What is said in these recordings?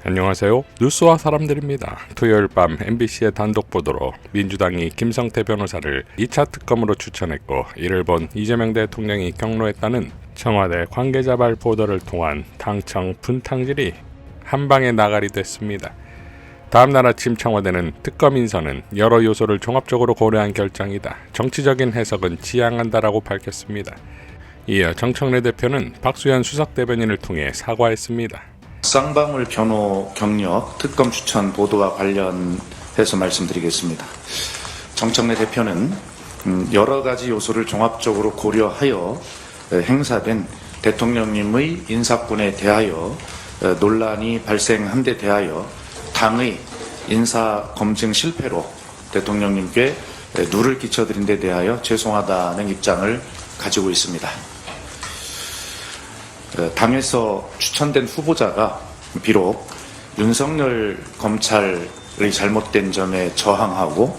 안녕하세요. 뉴스와 사람들입니다. 토요일 밤 MBC의 단독 보도로 민주당이 김성태 변호사를 2차 특검으로 추천했고 이를 본 이재명 대통령이 경로했다는 청와대 관계자발 보도를 통한 당청 분탕질이 한방에 나가리 됐습니다. 다음날 아침 청와대는 특검 인선은 여러 요소를 종합적으로 고려한 결정이다. 정치적인 해석은 지양한다라고 밝혔습니다. 이어 정청래 대표는 박수현 수석대변인을 통해 사과했습니다. 쌍방울 변호 경력 특검 추천 보도와 관련해서 말씀드리겠습니다. 정청래 대표는 여러 가지 요소를 종합적으로 고려하여 행사된 대통령님의 인사권에 대하여 논란이 발생한 데 대하여 당의 인사 검증 실패로 대통령님께 누를 끼쳐드린 데 대하여 죄송하다는 입장을 가지고 있습니다. 당에서 추천된 후보자가 비록 윤석열 검찰의 잘못된 점에 저항하고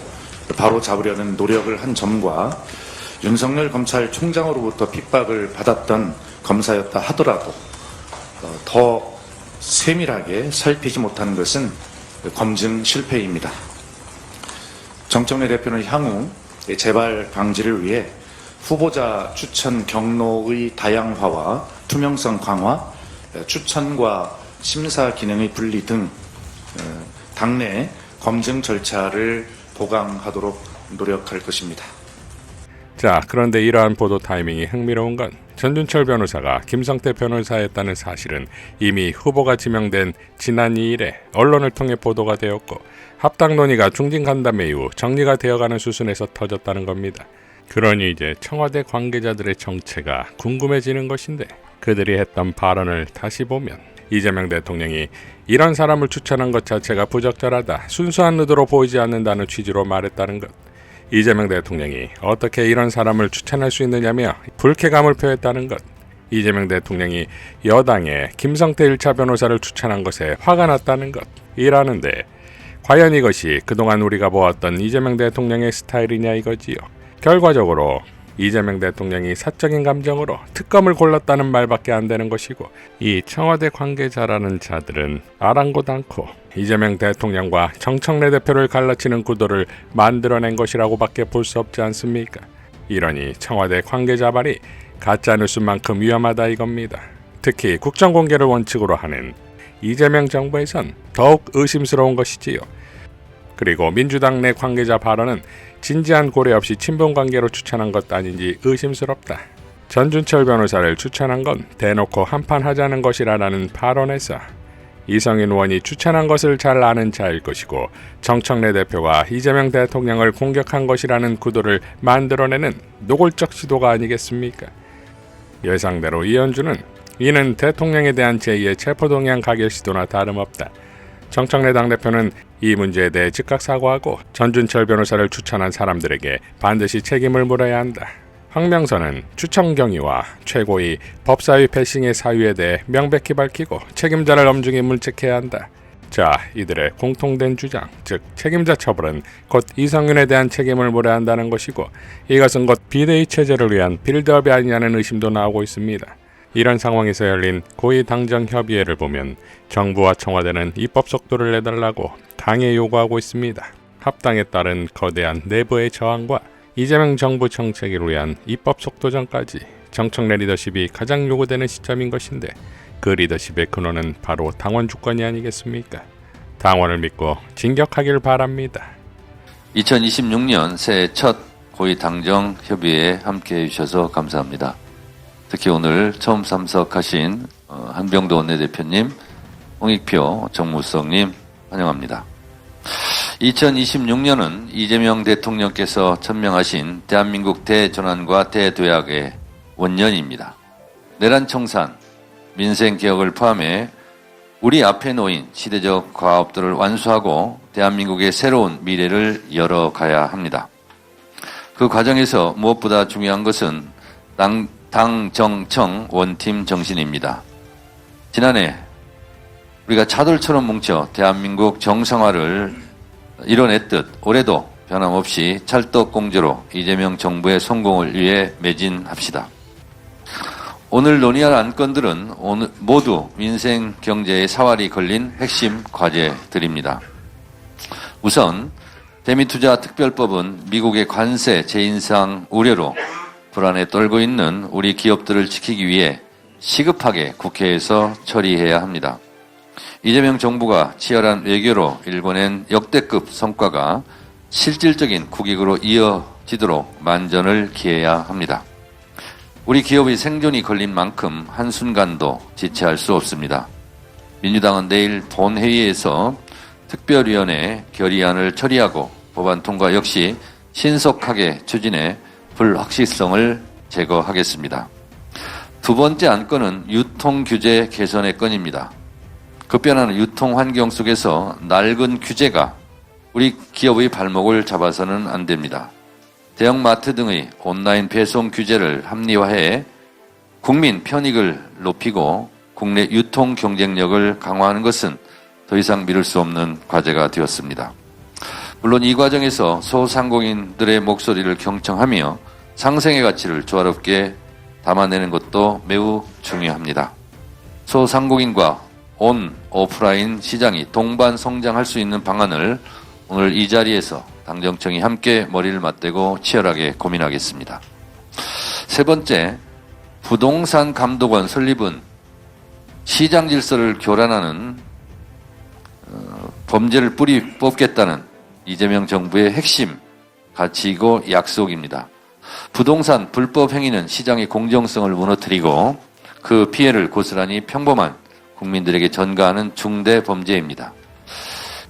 바로 잡으려는 노력을 한 점과 윤석열 검찰총장으로부터 핍박을 받았던 검사였다 하더라도 더 세밀하게 살피지 못한 것은 검증 실패입니다. 정청래 대표는 향후 재발 방지를 위해 후보자 추천 경로의 다양화와 투명성 강화, 추천과 심사 기능의 분리 등 당내 검증 절차를 보강하도록 노력할 것입니다. 자, 그런데 이러한 보도 타이밍이 흥미로운 건 전준철 변호사가 김성태 변호사였다는 사실은 이미 후보가 지명된 지난 2일에 언론을 통해 보도가 되었고 합당 논의가 중진 간담회 이후 정리가 되어가는 수순에서 터졌다는 겁니다. 그러니 이제 청와대 관계자들의 정체가 궁금해지는 것인데 그들이 했던 발언을 다시 보면 이재명 대통령이 이런 사람을 추천한 것 자체가 부적절하다, 순수한 의도로 보이지 않는다는 취지로 말했다는 것. 이재명 대통령이 어떻게 이런 사람을 추천할 수 있느냐며 불쾌감을 표했다는 것. 이재명 대통령이 여당에 김성태 1차 변호사를 추천한 것에 화가 났다는 것. 이라는데 과연 이것이 그동안 우리가 보았던 이재명 대통령의 스타일이냐 이거지요. 결과적으로 이재명 대통령이 사적인 감정으로 특검을 골랐다는 말밖에 안 되는 것이고 이 청와대 관계자라는 자들은 아랑곳 않고 이재명 대통령과 정청래 대표를 갈라치는 구도를 만들어낸 것이라고밖에 볼 수 없지 않습니까? 이러니 청와대 관계자발이 가짜뉴스만큼 위험하다 이겁니다. 특히 국정공개를 원칙으로 하는 이재명 정부에선 더욱 의심스러운 것이지요. 그리고 민주당 내 관계자 발언은 진지한 고려 없이 친분관계로 추천한 것 아닌지 의심스럽다. 전준철 변호사를 추천한 건 대놓고 한판 하자는 것이라는 발언에서 이성인 의원이 추천한 것을 잘 아는 자일 것이고 정청래 대표가 이재명 대통령을 공격한 것이라는 구도를 만들어내는 노골적 시도가 아니겠습니까? 예상대로 이현주는 이는 대통령에 대한 제2의 체포동의안 가결 시도나 다름없다. 정청래 당대표는 이 문제에 대해 즉각 사과하고 전준철 변호사를 추천한 사람들에게 반드시 책임을 물어야 한다. 황명선은 추천 경위와 최고위 법사위 패싱의 사유에 대해 명백히 밝히고 책임자를 엄중히 물책해야 한다. 자, 이들의 공통된 주장, 즉 책임자 처벌은 곧 이성윤에 대한 책임을 물어야 한다는 것이고 이것은 곧 비대위 체제를 위한 빌드업이 아니냐는 의심도 나오고 있습니다. 이런 상황에서 열린 고위 당정 협의회를 보면 정부와 청와대는 입법 속도를 내달라고 당에 요구하고 있습니다. 합당에 따른 거대한 내부의 저항과 이재명 정부 정책을 위한 입법 속도전까지 정청래 리더십이 가장 요구되는 시점인 것인데 그 리더십의 근원은 바로 당원 주권이 아니겠습니까? 당원을 믿고 진격하길 바랍니다. 2026년 새해 첫 고위 당정 협의회에 함께해 주셔서 감사합니다. 특히 오늘 처음 참석하신 한병도 원내대표님, 홍익표 정무수석님 환영합니다. 2026년은 이재명 대통령께서 천명하신 대한민국 대전환과 대도약의 원년입니다. 내란 청산, 민생개혁을 포함해 우리 앞에 놓인 시대적 과업들을 완수하고 대한민국의 새로운 미래를 열어가야 합니다. 그 과정에서 무엇보다 중요한 것은 당정청 원팀 정신입니다. 지난해 우리가 차돌처럼 뭉쳐 대한민국 정상화를 이뤄냈듯 올해도 변함없이 찰떡공조로 이재명 정부의 성공을 위해 매진합시다. 오늘 논의할 안건들은 모두 민생 경제의 사활이 걸린 핵심 과제들입니다. 우선 대미투자특별법은 미국의 관세 재인상 우려로 불안에 떨고 있는 우리 기업들을 지키기 위해 시급하게 국회에서 처리해야 합니다. 이재명 정부가 치열한 외교로 일궈낸 역대급 성과가 실질적인 국익으로 이어지도록 만전을 기해야 합니다. 우리 기업의 생존이 걸린 만큼 한순간도 지체할 수 없습니다. 민주당은 내일 본회의에서 특별위원회 결의안을 처리하고 법안 통과 역시 신속하게 추진해 불확실성을 제거하겠습니다. 두 번째 안건은 유통규제 개선의 건입니다. 급변하는 유통 환경 속에서 낡은 규제가 우리 기업의 발목을 잡아서는 안 됩니다. 대형마트 등의 온라인 배송 규제를 합리화해 국민 편익을 높이고 국내 유통 경쟁력을 강화하는 것은 더 이상 미룰 수 없는 과제가 되었습니다. 물론 이 과정에서 소상공인들의 목소리를 경청하며 상생의 가치를 조화롭게 담아내는 것도 매우 중요합니다. 소상공인과 온 오프라인 시장이 동반 성장할 수 있는 방안을 오늘 이 자리에서 당정청이 함께 머리를 맞대고 치열하게 고민하겠습니다. 세 번째, 부동산 감독원 설립은 시장 질서를 교란하는 범죄를 뿌리 뽑겠다는 이재명 정부의 핵심 가치이고 약속입니다. 부동산 불법 행위는 시장의 공정성을 무너뜨리고 그 피해를 고스란히 평범한 국민들에게 전가하는 중대 범죄입니다.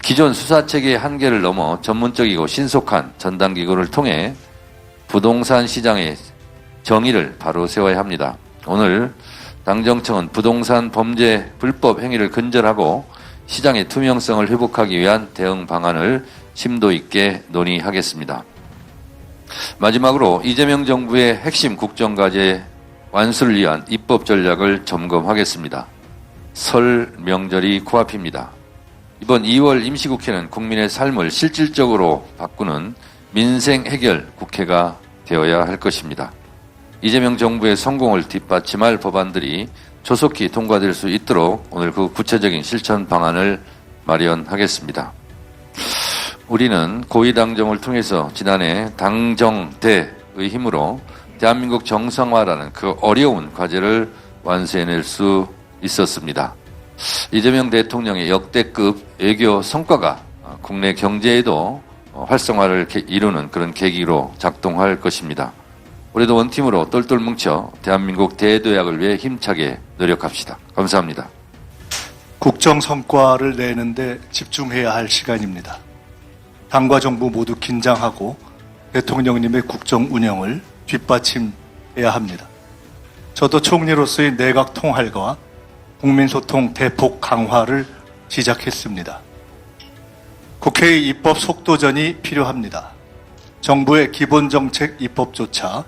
기존 수사체계의 한계를 넘어 전문적이고 신속한 전담기구를 통해 부동산 시장의 정의를 바로 세워야 합니다. 오늘 당정청은 부동산 범죄 불법 행위를 근절하고 시장의 투명성을 회복하기 위한 대응 방안을 심도 있게 논의하겠습니다. 마지막으로 이재명 정부의 핵심 국정과제 완수를 위한 입법 전략을 점검하겠습니다. 설 명절이 코앞입니다. 이번 2월 임시국회는 국민의 삶을 실질적으로 바꾸는 민생 해결 국회가 되어야 할 것입니다. 이재명 정부의 성공을 뒷받침할 법안들이 조속히 통과될 수 있도록 오늘 그 구체적인 실천 방안을 마련하겠습니다. 우리는 고위당정을 통해서 지난해 당정대의 힘으로 대한민국 정상화라는 그 어려운 과제를 완수해낼 수 있었습니다. 이재명 대통령의 역대급 외교 성과가 국내 경제에도 활성화를 이루는 그런 계기로 작동할 것입니다. 우리도 원팀으로 똘똘 뭉쳐 대한민국 대도약을 위해 힘차게 노력합시다. 감사합니다. 국정 성과를 내는데 집중해야 할 시간입니다. 당과 정부 모두 긴장하고 대통령님의 국정 운영을 뒷받침해야 합니다. 저도 총리로서의 내각 통할과 국민소통 대폭 강화를 시작했습니다. 국회의 입법 속도전이 필요합니다. 정부의 기본정책 입법조차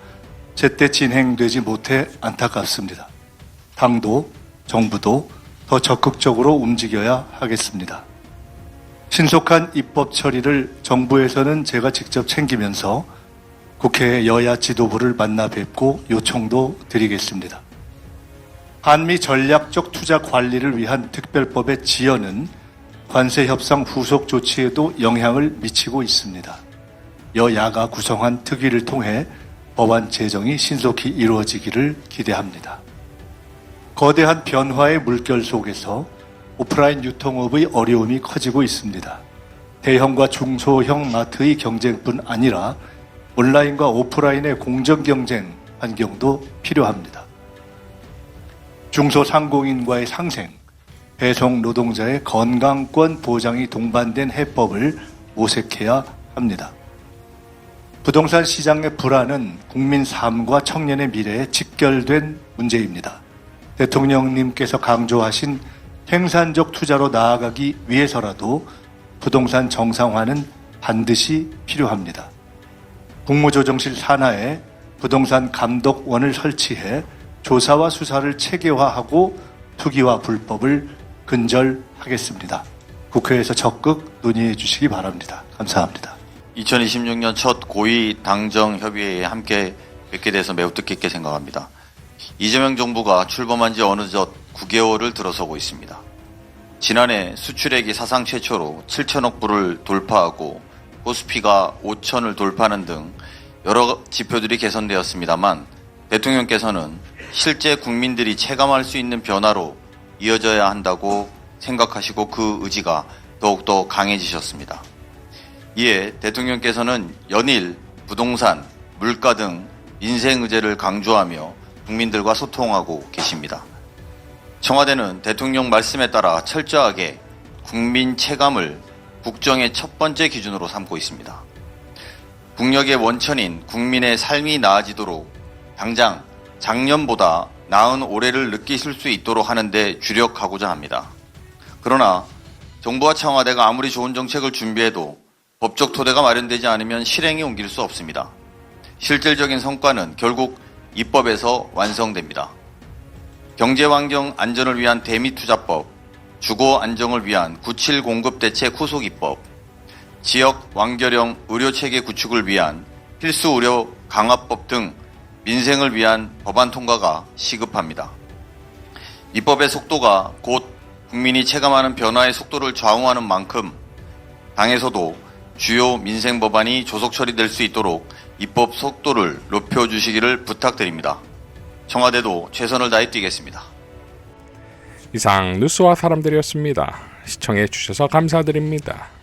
제때 진행되지 못해 안타깝습니다. 당도, 정부도 더 적극적으로 움직여야 하겠습니다. 신속한 입법 처리를 정부에서는 제가 직접 챙기면서 국회의 여야 지도부를 만나 뵙고 요청도 드리겠습니다. 한미 전략적 투자 관리를 위한 특별법의 지연은 관세 협상 후속 조치에도 영향을 미치고 있습니다. 여야가 구성한 특위를 통해 법안 제정이 신속히 이루어지기를 기대합니다. 거대한 변화의 물결 속에서 오프라인 유통업의 어려움이 커지고 있습니다. 대형과 중소형 마트의 경쟁뿐 아니라 온라인과 오프라인의 공정 경쟁 환경도 필요합니다. 중소상공인과의 상생, 배송 노동자의 건강권 보장이 동반된 해법을 모색해야 합니다. 부동산 시장의 불안은 국민 삶과 청년의 미래에 직결된 문제입니다. 대통령님께서 강조하신 생산적 투자로 나아가기 위해서라도 부동산 정상화는 반드시 필요합니다. 국무조정실 산하에 부동산 감독원을 설치해 조사와 수사를 체계화하고 투기와 불법을 근절하겠습니다. 국회에서 적극 논의해 주시기 바랍니다. 감사합니다. 2026년 첫 고위 당정 협의회에 함께 뵙게 돼서 매우 뜻깊게 생각합니다. 이재명 정부가 출범한 지 어느덧 9개월을 들어서고 있습니다. 지난해 수출액이 사상 최초로 7천억 불을 돌파하고 코스피가 5천을 돌파하는 등 여러 지표들이 개선되었습니다만 대통령께서는 실제 국민들이 체감할 수 있는 변화로 이어져야 한다고 생각하시고 그 의지가 더욱더 강해지셨습니다. 이에 대통령께서는 연일 부동산, 물가 등 민생 의제를 강조하며 국민들과 소통하고 계십니다. 청와대는 대통령 말씀에 따라 철저하게 국민 체감을 국정의 첫 번째 기준으로 삼고 있습니다. 국력의 원천인 국민의 삶이 나아지도록 당장 작년보다 나은 올해를 느끼실 수 있도록 하는 데 주력하고자 합니다. 그러나 정부와 청와대가 아무리 좋은 정책을 준비해도 법적 토대가 마련되지 않으면 실행에 옮길 수 없습니다. 실질적인 성과는 결국 입법에서 완성됩니다. 경제환경 안전을 위한 대미투자법, 주거 안정을 위한 97 공급대책 후속 입법, 지역 완결형 의료체계 구축을 위한 필수 의료 강화법 등 민생을 위한 법안 통과가 시급합니다. 입법의 속도가 곧 국민이 체감하는 변화의 속도를 좌우하는 만큼 당에서도 주요 민생 법안이 조속 처리될 수 있도록 입법 속도를 높여주시기를 부탁드립니다. 청와대도 최선을 다해 뛰겠습니다. 이상 뉴스와 사람들이었습니다. 시청해 주셔서 감사드립니다.